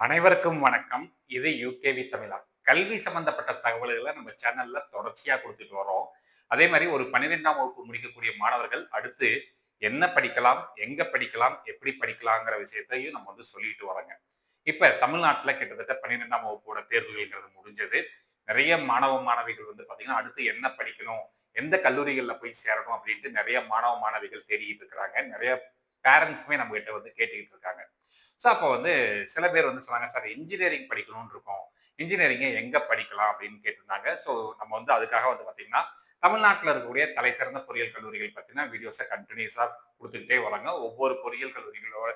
அனைவருக்கும் வணக்கம். இது யுகேவி தமிழா. கல்வி சம்பந்தப்பட்ட தகவல்கள நம்ம சேனல்ல தொடர்ச்சியா குடுத்துட்டு வரோம். அதே மாரி ஒரு 12ஆம் வகுப்பு முடிக்கக்கூடிய மாணவர்கள் அடுத்து என்ன படிக்கலாம்? எங்க படிக்கலாம்? எப்படி படிக்கலாங்கிற விஷயத்தையும் நம்ம சொல்லிட்டு வரோங்க. இப்ப தமிழ்நாட்டுல கிட்டத்தட்ட 12ஆம் வகுப்போட தேர்வுகள்ங்கிறது முடிஞ்சது. நெறைய மாணவ, மாணவிகள் பார்த்தீங்கன்னா, அடுத்து என்ன படிக்கணும்? எந்த கல்லூரிகள்ல போய் சேரணும்? அப்படின்ட்டு நெறைய மாணவ, மாணவிகள் தேடிக்கிட்டு இருக்கிறாங்க. நெறைய பேரண்ட்ஸுமே நம்மகிட்ட கேட்டுக்கிட்டு இருக்காங்க. ஸோ அப்போ சில பேர் சொன்னாங்க, "சார் இன்ஜினியரிங் படிக்கணும்னு இருக்கோம். இன்ஜினியரிங்க எங்க படிக்கலாம்?" அப்படின்னு கேட்டிருந்தாங்க. ஸோ நம்ம அதுக்காக பார்த்தீங்கன்னா, தமிழ்நாட்டுல இருக்கக்கூடிய தலைசிறந்த பொறியியல் கல்லூரிகள் பத்தின வீடியோஸ கன்டினியூஸா குடுத்துக்கிட்டே வராங்க. ஒவ்வொரு பொறியியல் கல்லூரிகளோட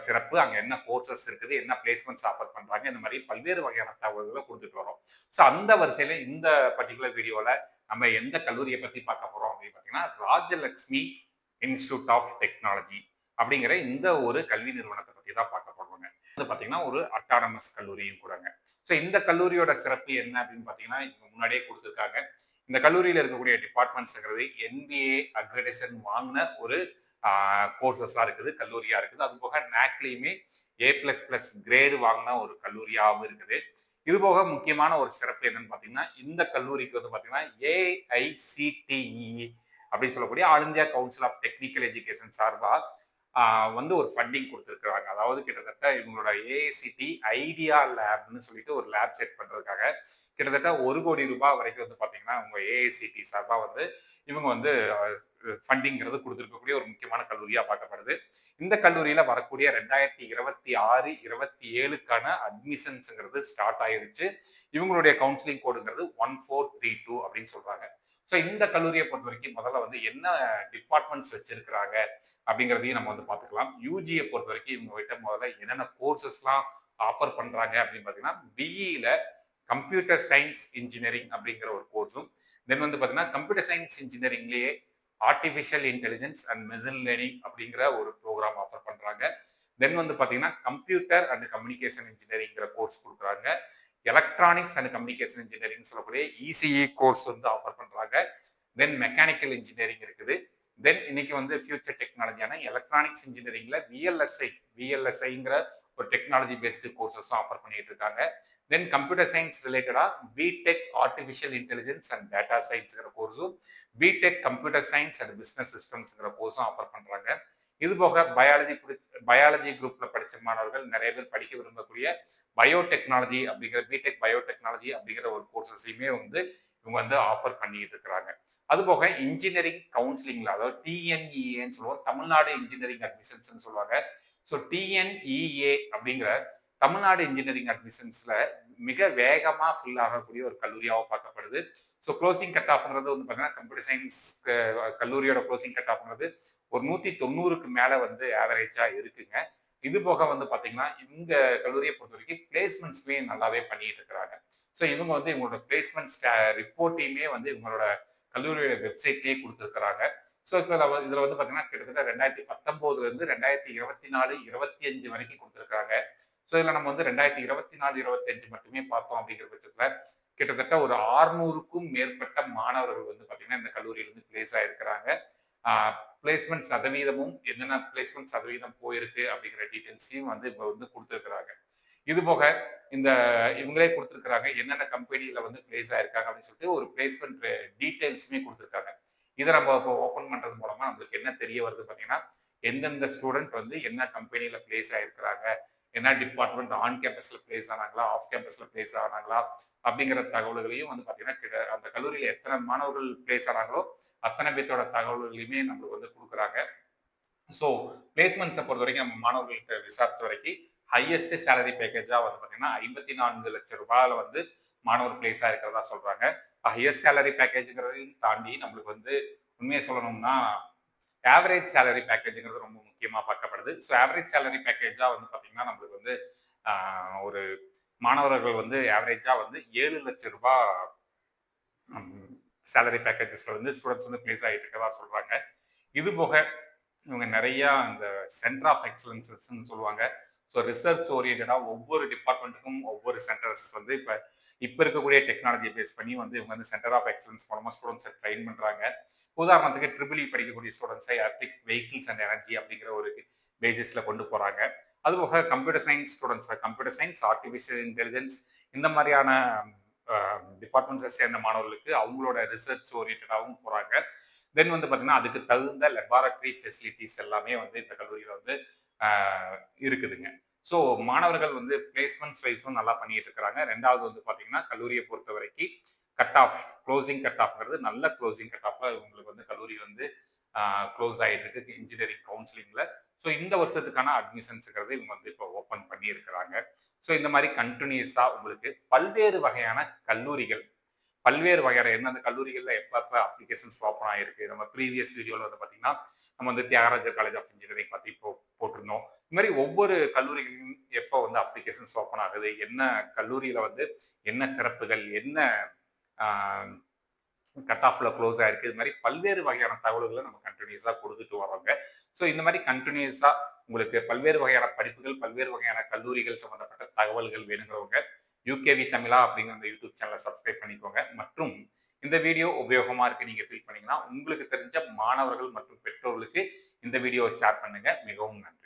சிறப்பு, அங்க என்ன கோர்சஸ் இருக்குது, என்ன பிளேஸ்மெண்ட்ஸ் ஆஃபர் பண்றாங்க, இந்த மாரி பல்வேறு வகையான தகவல்கள குடுத்துட்டு வரோம். ஸோ அந்த வரிசையில இந்த பர்ட்டிகுலர் வீடியோல நம்ம எந்த கல்லூரிய பத்தி பார்க்க போறோம் அப்படின்னு பார்த்தீங்கன்னா, ராஜலட்சுமி இன்ஸ்டிடியூட் ஆஃப் டெக்னாலஜி அப்படிங்கிற இந்த ஒரு கல்வி நிறுவனத்த பத்தி தான் பார்க்க போறோங்க. பார்த்தீங்கன்னா, ஒரு அட்டானமஸ் கல்லூரியும் கூடங்க. ஸோ இந்த கல்லூரியோட சிறப்பு என்ன அப்படின்னு பார்த்தீங்கன்னா, இங்க முன்னாடியே குடுத்துருக்காங்க. இந்த கல்லூரியில இருக்கக்கூடிய டிபார்ட்மெண்ட்ஸ்ங்கிறது என்பிஏ அக்ரிடேஷன் வாங்குன ஒரு கோர்சஸா இருக்குது, கல்லூரியா இருக்குது. அது போக நாக்லயுமே A++ கிரேடு வாங்கின ஒரு கல்லூரியாவும் இருக்குது. இது போக முக்கியமான ஒரு சிறப்பு என்னன்னு பார்த்தீங்கன்னா, இந்த கல்லூரிக்கு பார்த்தீங்கன்னா, AICTE அப்படின்னு சொல்லக்கூடிய all India council of technical education சார்பா ஒரு ஃபண்டிங் கொடுத்துருக்காங்க. அதாவது கிட்டத்தட்ட இவங்களோட ஏஐசிடி ஐடியா லேப்னு சொல்லிட்டு ஒரு லேப் செட் பண்றதுக்காக கிட்டத்தட்ட 1 கோடி ரூபாய் வரைக்கும் பார்த்தீங்கன்னா, உங்க ஏஐசிடி சார்பா இவங்க ஃபண்டிங்கிறது கொடுத்துருக்கக்கூடிய ஒரு முக்கியமான கல்லூரியா பார்க்கப்படுது. இந்த கல்லூரியில வரக்கூடிய 2026, 27க்கான அட்மிஷன்ஸ்ங்கிறது ஸ்டார்ட் ஆயிருச்சு. இவங்களுடைய கவுன்சிலிங் கோடுங்கிறது 1432 அப்படின்னு சொல்றாங்க. ஸோ இந்த கல்லூரியை பொறுத்த வரைக்கும் முதல்ல என்ன டிபார்ட்மெண்ட்ஸ் வச்சிருக்கிறாங்க அப்படிங்கிறதையும் நம்ம பார்த்துக்கலாம். யூஜியை பொறுத்த வரைக்கும் இவங்க கிட்ட முதல்ல என்னென்ன கோர்சஸ்லாம் ஆஃபர் பண்றாங்க அப்படின்னு பார்த்தீங்கன்னா, பிஇல கம்ப்யூட்டர் சயின்ஸ் இன்ஜினியரிங் அப்படிங்கிற ஒரு கோர்ஸும், தென் பார்த்தீங்கன்னா கம்ப்யூட்டர் சயின்ஸ் இன்ஜினியரிங்லேயே artificial intelligence and machine learning அப்படிங்கிற ஒரு ப்ரோக்ராம் ஆஃபர் பண்றாங்க. தென் பார்த்தீங்கன்னா கம்ப்யூட்டர் அண்ட் கம்யூனிகேஷன் இன்ஜினியரிங்கிற கோர்ஸ் கொடுக்குறாங்க. எலக்ட்ரானிக்ஸ் அண்ட் கம்யூனிகேஷன் இன்ஜினியரிங் சொல்லக்கூடிய இசிஇ கோர்ஸ் ஆஃபர் பண்றாங்க. தென் மெக்கானிக்கல் இன்ஜினியரிங் இருக்குது. தென் இன்னைக்கு ஃபியூச்சர் டெக்னாலஜியான எலக்ட்ரானிக்ஸ் இன்ஜினியரிங்ல விஎல்எஸ்ஐங்கிற ஒரு டெக்னாலஜி பேஸ்டு கோர்சஸும் ஆஃபர் பண்ணிட்டு இருக்காங்க. தென் கம்ப்யூட்டர் சயின்ஸ் ரிலேட்டடா BTech artificial intelligence and data சயின்ஸ்ங்கிற கோர்ஸும், BTech computer science and business சிஸ்டம்ஸ்ங்கிற கோர்ஸும் ஆஃபர் பண்றாங்க. இது போக பயாலஜி குரூப்ல படிச்ச மாணவர்கள் நிறைய பேர் படிக்க விரும்பக்கூடிய பயோடெக்னாலஜி அப்படிங்கிற பிடெக் பயோடெக்னாலஜி அப்படிங்கிற ஒரு கோர்சஸையுமே இவங்க ஆஃபர் பண்ணிட்டு இருக்கிறாங்க. அது போக இன்ஜினியரிங் கவுன்சிலிங்ல, அதாவது டிஎன்இஏன்னு சொல்லுவோம், தமிழ்நாடு இன்ஜினியரிங் அட்மிஷன்ஸ் சொல்லுவாங்க. ஸோ டிஎன்இஏ அப்படிங்கிற தமிழ்நாடு இன்ஜினியரிங் அட்மிஷன்ஸ்ல மிக வேகமா ஃபில் ஆகக்கூடிய ஒரு கல்லூரியாக பார்க்கப்படுது. ஸோ க்ளோசிங் கட் ஆஃப்ங்கிறது பார்த்தீங்கன்னா, கம்ப்யூட்டர் சயின்ஸ் கல்லூரியோட க்ளோசிங் கட் ஆஃப்ங்கிறது ஒரு 190க்கு மேல ஆவரேஜா இருக்குங்க. இது போக பார்த்தீங்கன்னா, இந்த கல்லூரியை பொறுத்த வரைக்கும் பிளேஸ்மெண்ட்ஸ்மே நல்லாவே பண்ணிட்டு இருக்கிறாங்க. ஸோ இவங்க இவங்களோட பிளேஸ்மெண்ட் ரிப்போர்ட்டையுமே இவங்களோட கல்லூரியோட வெப்சைட்லேயே கொடுத்துருக்கிறாங்க. ஸோ இப்போ இதில் பார்த்தீங்கன்னா கிட்டத்தட்ட 2019 இருந்து 2024, 25 வரைக்கும் கொடுத்துருக்காங்க. ஸோ இதில் நம்ம 2024, 25 மட்டுமே பார்த்தோம் அப்படிங்கிற பட்சத்தில் கிட்டத்தட்ட ஒரு 600க்கும் மேற்பட்ட மாணவர்கள் பார்த்தீங்கன்னா இந்த கல்லூரியிலிருந்து பிளேஸ் ஆயிருக்கிறாங்க. பிளேஸ்மெண்ட் சதவீதமும் என்னென்ன பிளேஸ்மெண்ட் சதவீதம் போயிருக்கு அப்படிங்கிற டீட்டெயில்ஸையும் இப்போ கொடுத்துருக்குறாங்க. இது போக இந்த இவங்களே கொடுத்துருக்குறாங்க என்னென்ன கம்பெனியில பிளேஸ் ஆயிருக்காங்க அப்படின்னு சொல்லிட்டு ஒரு பிளேஸ்மெண்ட் டீட்டெயில்ஸுமே கொடுத்துருக்காங்க. இதை நம்ம இப்போ ஓப்பன் பண்றது மூலமா நம்மளுக்கு என்ன தெரிய வருது பார்த்தீங்கன்னா, எந்தெந்த ஸ்டூடெண்ட் என்ன கம்பெனியில பிளேஸ் ஆயிருக்கிறாங்க, என்ன டிபார்ட்மெண்ட் ஆன் கேம்பஸ்ல பிளேஸ் ஆனாங்களா, ஆஃப் கேம்பஸ்ல பிளேஸ் ஆனாங்களா அப்படிங்கிற தகவல்களையும் பார்த்தீங்கன்னா அந்த கல்லூரியில் எத்தனை மாணவர்கள் பிளேஸ் ஆனாங்களோ அத்தனை பேர்த்தோட தகவல்களையுமே நம்மளுக்கு கொடுக்குறாங்க. ஸோ பிளேஸ்மெண்ட்ஸை பொறுத்த வரைக்கும் நம்ம மாணவர்கள்ட்ட விசாரிச்ச வரைக்கும் ஹையஸ்ட் சேலரி பேக்கேஜா பார்த்தீங்கன்னா 54 லட்சம் ரூபாயில மாணவர் பிளேஸா இருக்கிறதா சொல்றாங்க. ஹையஸ்ட் சேலரி பேக்கேஜ்ங்கிறதையும் தாண்டி நம்மளுக்கு உண்மையை சொல்லணும்னா ஆவரேஜ் சேலரி பேக்கேஜ்ங்கிறது ரொம்ப முக்கியமா பார்க்கப்படுது. ஸோ ஆவரேஜ் சேலரி பேக்கேஜா பார்த்தீங்கன்னா நம்மளுக்கு ஒரு மாணவர்கள் ஆவரேஜா 7 லட்சம் ரூபாய் சேலரி பேக்கேஜஸ்ல ஸ்டூடெண்ட்ஸ் பிளேஸ் ஆகிட்டு இருக்கதா சொல்றாங்க. இது போக இவங்க நிறைய அந்த சென்டர் ஆஃப் எக்ஸலன்சஸ்ன்னு சொல்லுவாங்க. ஸோ ரிசர்ச் ஓரியன்டா ஒவ்வொரு டிபார்ட்மெண்ட்டுக்கும் ஒவ்வொரு சென்டர்ஸ் இப்போ இருக்கக்கூடிய டெக்னாலஜியை பேஸ் பண்ணி இவங்க சென்டர் ஆஃப் எக்ஸலன்ஸ் மூலமா ஸ்டூடெண்ட்ஸை ட்ரெயின் பண்றாங்க. உதாரணத்துக்கு ட்ரிபிள் இ படிக்கக்கூடிய ஸ்டூடெண்ட்ஸை எலக்ட்ரிக் வெஹிக்கிள்ஸ் அண்ட் எனர்ஜி அப்படிங்கிற ஒரு பேசிஸ்ல கொண்டு போறாங்க. அதுபோக computer science students, computer science, artificial intelligence இந்த மாதிரியான டிபார்ட்மெண்ட்ஸை சேர்ந்த மாணவர்களுக்கு அவங்களோட ரிசர்ச் ஓரியன்டாகவும் போகிறாங்க. தென் வந்து பார்த்தீங்கன்னா அதுக்கு தகுந்த லெபார்டரி ஃபெசிலிட்டிஸ் எல்லாமே வந்து இந்த கல்லூரியில் வந்து இருக்குதுங்க. ஸோ மாணவர்கள் வந்து பிளேஸ்மெண்ட்ஸ் வைஸும் நல்லா பண்ணிட்டு இருக்கிறாங்க. ரெண்டாவது வந்து பார்த்தீங்கன்னா கல்லூரியை பொறுத்த வரைக்கும் கட் ஆஃப், க்ளோசிங் கட் ஆஃப்ங்கிறது நல்ல க்ளோசிங் கட் ஆஃப்ல உங்களுக்கு வந்து கல்லூரி வந்து க்ளோஸ் ஆகிட்டு இருக்கு இன்ஜினியரிங் கவுன்சிலிங்ல. ஸோ இந்த வருஷத்துக்கான அட்மிஷன்ஸுங்கிறது இவங்க வந்து இப்போ ஓப்பன் பண்ணி இருக்கிறாங்க. ஸோ இந்த மாதிரி கண்டினியூஸா உங்களுக்கு பல்வேறு வகையான கல்லூரிகள், பல்வேறு வகையான எந்தெந்த கல்லூரிகளில் எப்பப்ப அப்ளிகேஷன்ஸ் ஓப்பன் ஆயிருக்கு, நம்ம ப்ரீவியஸ் வீடியோவில் வந்து பார்த்தீங்கன்னா நம்ம வந்து தியாகராஜர் காலேஜ் ஆஃப் இன்ஜினியரிங் பற்றி போட்டிருந்தோம். இந்த மாதிரி ஒவ்வொரு கல்லூரிகளிலும் எப்போ வந்து அப்ளிகேஷன்ஸ் ஓப்பன் ஆகுது, என்ன கல்லூரியில் வந்து என்ன சிறப்புகள், என்ன கட் ஆஃப்ல க்ளோஸ் ஆயிருக்கு, இது மாதிரி பல்வேறு வகையான தகவல்களை நம்ம கண்டினியூஸாக கொடுத்துட்டு வரோங்க. ஸோ இந்த மாதிரி கண்டினியூஸா உங்களுக்கு பல்வேறு வகையான படிப்புகள், பல்வேறு வகையான கல்லூரிகள் சம்பந்தப்பட்ட தகவல்கள் வேணுங்கிறவங்க யூகேவி தமிழா அப்படிங்கிற அந்த யூடியூப் சேனலை சப்ஸ்கிரைப் பண்ணிக்கோங்க. மற்றும் இந்த வீடியோ உபயோகமா இருக்கு நீங்க ஃபீல் பண்ணீங்கன்னா உங்களுக்கு தெரிஞ்ச மாணவர்கள் மற்றும் பெற்றோர்களுக்கு இந்த வீடியோவை ஷேர் பண்ணுங்க. மிகவும் நன்றி.